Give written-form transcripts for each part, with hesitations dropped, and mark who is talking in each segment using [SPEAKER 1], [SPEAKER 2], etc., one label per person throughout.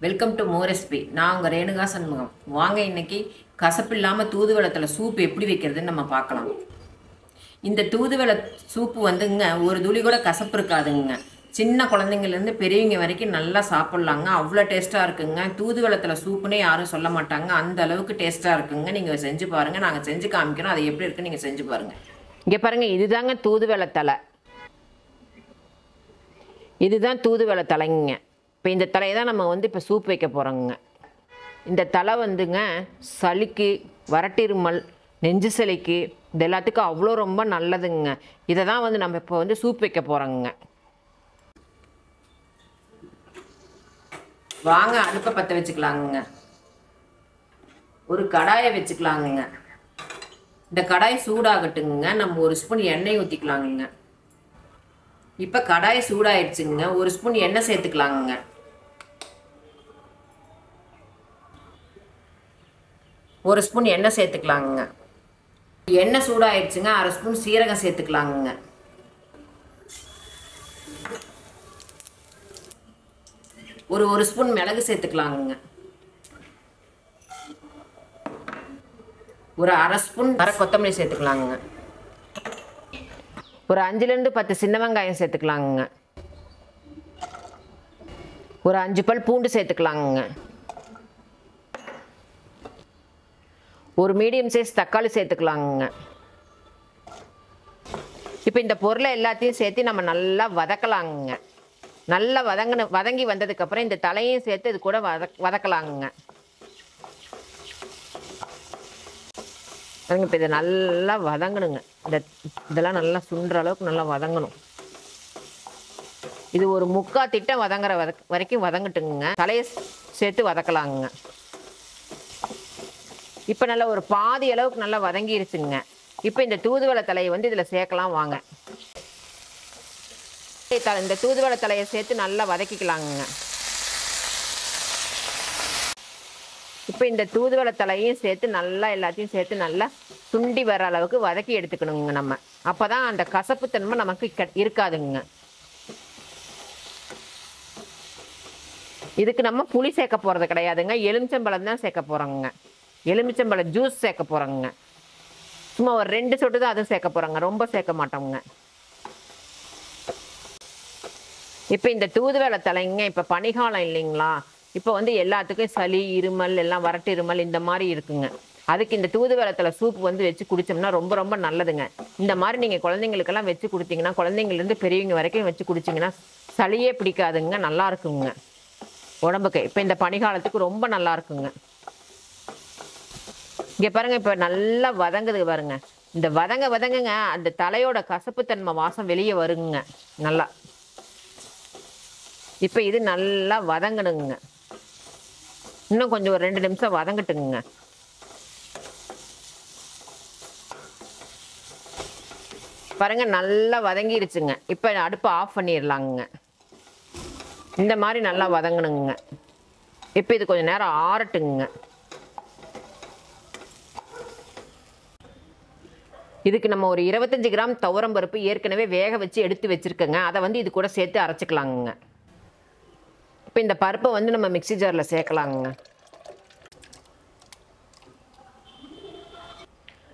[SPEAKER 1] Welcome to மோ recipe. நான் உங்கள் ரேணுகா சண்முகம். வாங்க இன்னைக்கு கசப்பு இல்லாமல் தூதுவளத்தில் சூப் எப்படி வைக்கிறதுன்னு நம்ம பார்க்கலாம். இந்த தூதுவளை சூப்பு வந்துங்க ஒரு துளி கூட கசப்பு இருக்காதுங்க. சின்ன குழந்தைங்கள்லேருந்து பெரியவங்க வரைக்கும் நல்லா சாப்பிட்லாங்க. அவ்வளோ டேஸ்ட்டாக இருக்குங்க. தூதுவளத்தில் சூப்புன்னே யாரும் சொல்ல மாட்டாங்க, அந்த அளவுக்கு டேஸ்ட்டாக இருக்குங்க. நீங்கள் செஞ்சு பாருங்கள், நாங்கள் செஞ்சு காமிக்கிறோம். அது எப்படி இருக்குன்னு நீங்கள் செஞ்சு பாருங்கள். இங்கே பாருங்கள், இதுதாங்க தூதுவளை தலை. இதுதான் தூதுவளை தலைங்க. இப்போ இந்த தலையை தான் நம்ம இப்போ சூப் வைக்க போகிறோங்க. இந்த தலை வந்துங்க சளிக்கு, வறட்டிருமல், நெஞ்சு சளிக்கு இது எல்லாத்துக்கும் அவ்வளோ ரொம்ப நல்லதுங்க. இதை தான் நம்ம இப்போ சூப் வைக்க போகிறோங்க. வாங்க அடுப்பை பற்ற வச்சுக்கலாங்க. ஒரு கடாயை வச்சுக்கலாங்க. இந்த கடாய் சூடாகட்டுங்க. நம்ம ஒரு ஸ்பூன் எண்ணெய் ஊற்றிக்கலாங்க. இப்போ கடாய் சூடாயிடுச்சுங்க. ஒரு ஸ்பூன் எண்ணெய் சேர்த்துக்கலாங்க. ஒரு ஸ்பூன் எண்ணெய் சேர்த்துக்கலாங்க. எண்ணெய் சூடாயிடுச்சுங்க. அரை ஸ்பூன் சீரகம் சேர்த்துக்கலாங்க. ஒரு ஸ்பூன் மிளகு சேர்த்துக்கலாங்க. ஒரு அரை ஸ்பூன் கொத்தமல்லி சேர்த்துக்கலாங்க. ஒரு 5லேருந்து 10 சின்ன வெங்காயம் சேர்த்துக்கலாங்க. ஒரு 5 பல் பூண்டு சேர்த்துக்கலாங்க. ஒரு மீடியம் சைஸ் தக்காளி சேர்த்துக்கலாங்க. இப்போ இந்த பொருளை எல்லாத்தையும் சேர்த்து நம்ம நல்லா வதக்கலாங்க. நல்லா வதங்கி வந்ததுக்கப்புறம் இந்த தலையும் சேர்த்து இது கூட வதக்கலாங்க. இப்போ இதை நல்லா வதங்கணுங்க. இதெல்லாம் நல்லா சுண்டுற அளவுக்கு நல்லா வதங்கணும். இது ஒரு 3/4 திட்டம் வதங்குற வரைக்கும் வதங்கட்டுங்க. தலையை சேர்த்து வதக்கலாங்க. இப்போ நல்லா ஒரு பாதி அளவுக்கு நல்லா வதங்கிருச்சுங்க. இப்போ இந்த தூதுவளை தலையை இதில் சேர்க்கலாம் வாங்க. இந்த தூதுவளை தலையை சேர்த்து நல்லா வதக்கிக்கலாங்க. இப்போ இந்த தூதுவளை தலையும் சேர்த்து நல்லா எல்லாத்தையும் சேர்த்து நல்லா சுண்டி வர அளவுக்கு வதக்கி எடுத்துக்கணுங்க நம்ம. அப்போ தான் அந்த கசப்புத்தன்மை நமக்கு இருக்காதுங்க. இதுக்கு நம்ம புளி சேர்க்க போகிறது கிடையாதுங்க. எலுமிச்சம்பழம் தான் சேர்க்க போகிறோங்க. எலுமிச்சம்பழம் ஜூஸ் சேர்க்க போகிறோங்க. சும்மா ஒரு 2 சொட்டு தான் அதுவும் சேர்க்க போகிறோங்க. ரொம்ப சேர்க்க மாட்டோங்க. இப்போ இந்த தூதுவளை தலைங்க இப்போ பனிகாலம் இல்லைங்களா? இப்போ எல்லாத்துக்கும் சளி, இருமல், எல்லாம் வறட்டு இருமல் இந்த மாதிரி இருக்குங்க. அதுக்கு இந்த தூதுவளை தலை சூப் வச்சு குடித்தோம்னா ரொம்ப ரொம்ப நல்லதுங்க. இந்த மாதிரி நீங்கள் குழந்தைங்களுக்கெல்லாம் வச்சு கொடுத்தீங்கன்னா, குழந்தைங்கள்லேருந்து பெரியவங்க வரைக்கும் வச்சு குடிச்சிங்கன்னா சளியே பிடிக்காதுங்க. நல்லா இருக்குங்க உடம்புக்கு. இப்போ இந்த பனிகாலத்துக்கு ரொம்ப நல்லா இருக்குங்க. இங்கே பாருங்கள், இப்போ நல்லா வதங்குது பாருங்க. இந்த வதங்குங்க அந்த தலையோட கசப்புத்தன்மை வாசம் வெளியே வருங்க நல்லா. இப்போ இது நல்லா வதங்கணுங்க. இன்னும் கொஞ்சம் ஒரு 2 நிமிஷம் வதங்கட்டுங்க. பாருங்க நல்லா வதங்கிருச்சுங்க. இப்போ அடுப்பை ஆஃப் பண்ணிடலாங்க. இந்த மாதிரி நல்லா வதங்கணுங்க. இப்போ இது கொஞ்சம் நேரம் ஆறட்டுங்க. இதுக்கு நம்ம ஒரு 25 கிராம் துவரம் பருப்பு ஏற்கனவே வேக வச்சு எடுத்து வச்சுருக்கோங்க. அதை இது கூட சேர்த்து அரைச்சிக்கலாங்க. இப்போ இந்த பருப்பை நம்ம மிக்ஸி ஜாரில் சேர்க்கலாங்க.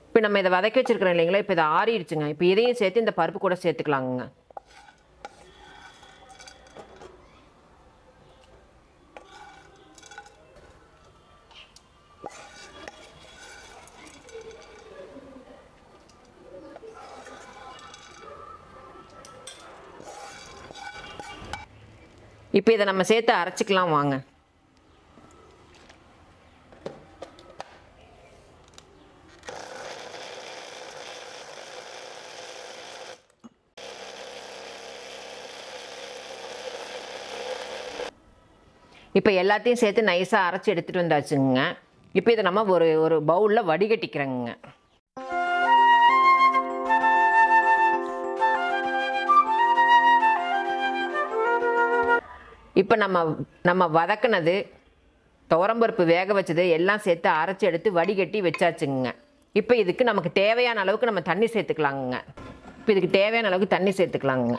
[SPEAKER 1] இப்போ நம்ம இதை வதக்கி வச்சுருக்கிறோம் இல்லைங்களா? இப்போ இதை ஆறிடுச்சுங்க. இப்போ இதையும் சேர்த்து இந்த பருப்பு கூட சேர்த்துக்கலாங்க. இப்போ இதை நம்ம சேர்த்து அரைச்சிக்கலாம் வாங்க. இப்போ எல்லாத்தையும் சேர்த்து நைஸாக அரைச்சி எடுத்துகிட்டு வந்தாச்சுங்க. இப்போ இதை நம்ம ஒரு பவுலில் வடிகட்டிக்கிறோங்க. இப்போ நம்ம வதக்கினது, துவரம்பருப்பு வேக வச்சது எல்லாம் சேர்த்து அரைச்சி எடுத்து வடிகட்டி வச்சாச்சுங்க. இப்போ இதுக்கு நமக்கு தேவையான அளவுக்கு நம்ம தண்ணி சேர்த்துக்கலாங்க. இப்போ இதுக்கு தேவையான அளவுக்கு தண்ணி சேர்த்துக்கலாங்க.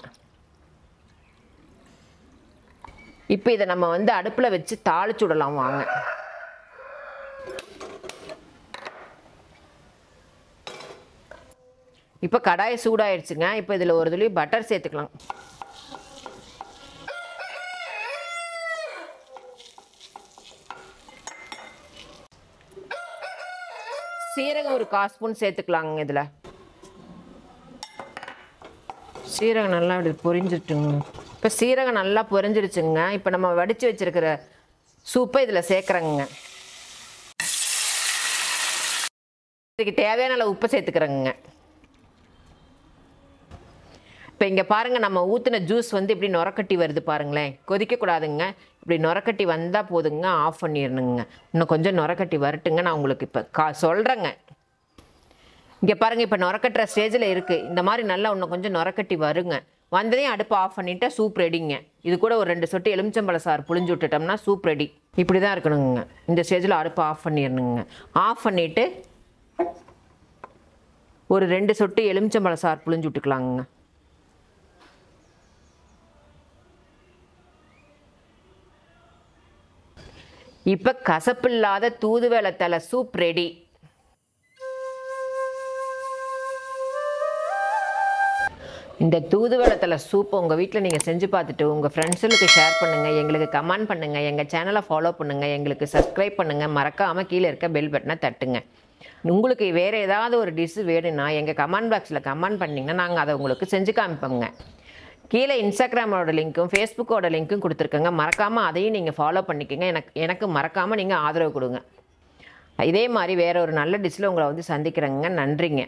[SPEAKER 1] இப்போ இதை நம்ம வந்து அடுப்பில் வச்சு தாளிச்சு விடலாம் வாங்க. இப்போ கடாய் சூடாயிடுச்சுங்க. இப்போ இதில் ஒரு துளி பட்டர் சேர்த்துக்கலாம். சீரகம் ஒரு 1/4 ஸ்பூன் சேர்த்துக்கலாங்க. இதில் சீரகம் நல்லா இப்படி பொரிஞ்சிட்டுங்க. இப்போ சீரகம் நல்லா பொரிஞ்சிருச்சுங்க. இப்போ நம்ம வடித்து வச்சுருக்கிற சூப்பை இதில் சேர்க்குறேங்க. இதுக்கு தேவையான அளவு உப்பு சேர்த்துக்கிறேங்க. இப்போ இங்கே பாருங்கள், நம்ம ஊற்றின ஜூஸ் வந்து இப்படி நுரக்கட்டி வருது பாருங்களேன். கொதிக்கக்கூடாதுங்க. இப்படி நுரக்கட்டி வந்தால் போதுங்க, ஆஃப் பண்ணிடணுங்க. இன்னும் கொஞ்சம் நுரக்கட்டி வரட்டுங்க. நான் உங்களுக்கு இப்போ சொல்கிறேங்க. இங்கே பாருங்கள், இப்போ நுரக்கட்டுற ஸ்டேஜில் இருக்குது. இந்த மாதிரி நல்லா இன்னும் கொஞ்சம் நுரக்கட்டி வருங்க. வந்ததையும் அடுப்பு ஆஃப் பண்ணிவிட்டு சூப் ரெடிங்க. இது கூட ஒரு 2 சொட்டு எலுமிச்சம்பழ சாறு புழிஞ்சு விட்டுட்டோம்னா சூப் ரெடி. இப்படி தான் இருக்கணுங்க. இந்த ஸ்டேஜில் அடுப்பு ஆஃப் பண்ணிடணுங்க. ஆஃப் பண்ணிவிட்டு ஒரு 2 சொட்டு எலுமிச்சம்பழ சாறு புழிஞ்சு விட்டுக்கலாங்க. இப்போ கசப்பில்லாத தூதுவளை தலை சூப் ரெடி. இந்த தூதுவளை தலை சூப் உங்கள் வீட்டில் நீங்கள் செஞ்சு பார்த்துட்டு உங்கள் ஃப்ரெண்ட்ஸுக்கு ஷேர் பண்ணுங்கள், எங்களுக்கு கமெண்ட் பண்ணுங்கள், எங்கள் சேனலை ஃபாலோ பண்ணுங்கள், எங்களுக்கு சப்ஸ்கிரைப் பண்ணுங்கள், மறக்காமல் கீழே இருக்க பெல் பட்டனை தட்டுங்க. உங்களுக்கு வேறு ஏதாவது ஒரு டிஷ்ஷு வேணும்னா எங்கள் கமெண்ட் பாக்ஸில் கமெண்ட் பண்ணிங்கன்னா நாங்கள் அதை உங்களுக்கு செஞ்சு காமிப்போங்க. கீழே இன்ஸ்டாகிராமோட லிங்க்கும் ஃபேஸ்புக்கோட லிங்க்கும் கொடுத்துருக்கோங்க. மறக்காமல் அதையும் நீங்கள் ஃபாலோ பண்ணிக்கோங்க. எனக்கு மறக்காமல் நீங்கள் ஆதரவு கொடுங்க. இதே மாதிரி வேறு ஒரு நல்ல டிஷ்ஷில் உங்களை வந்து சந்திக்கிறேங்க. நன்றிங்க.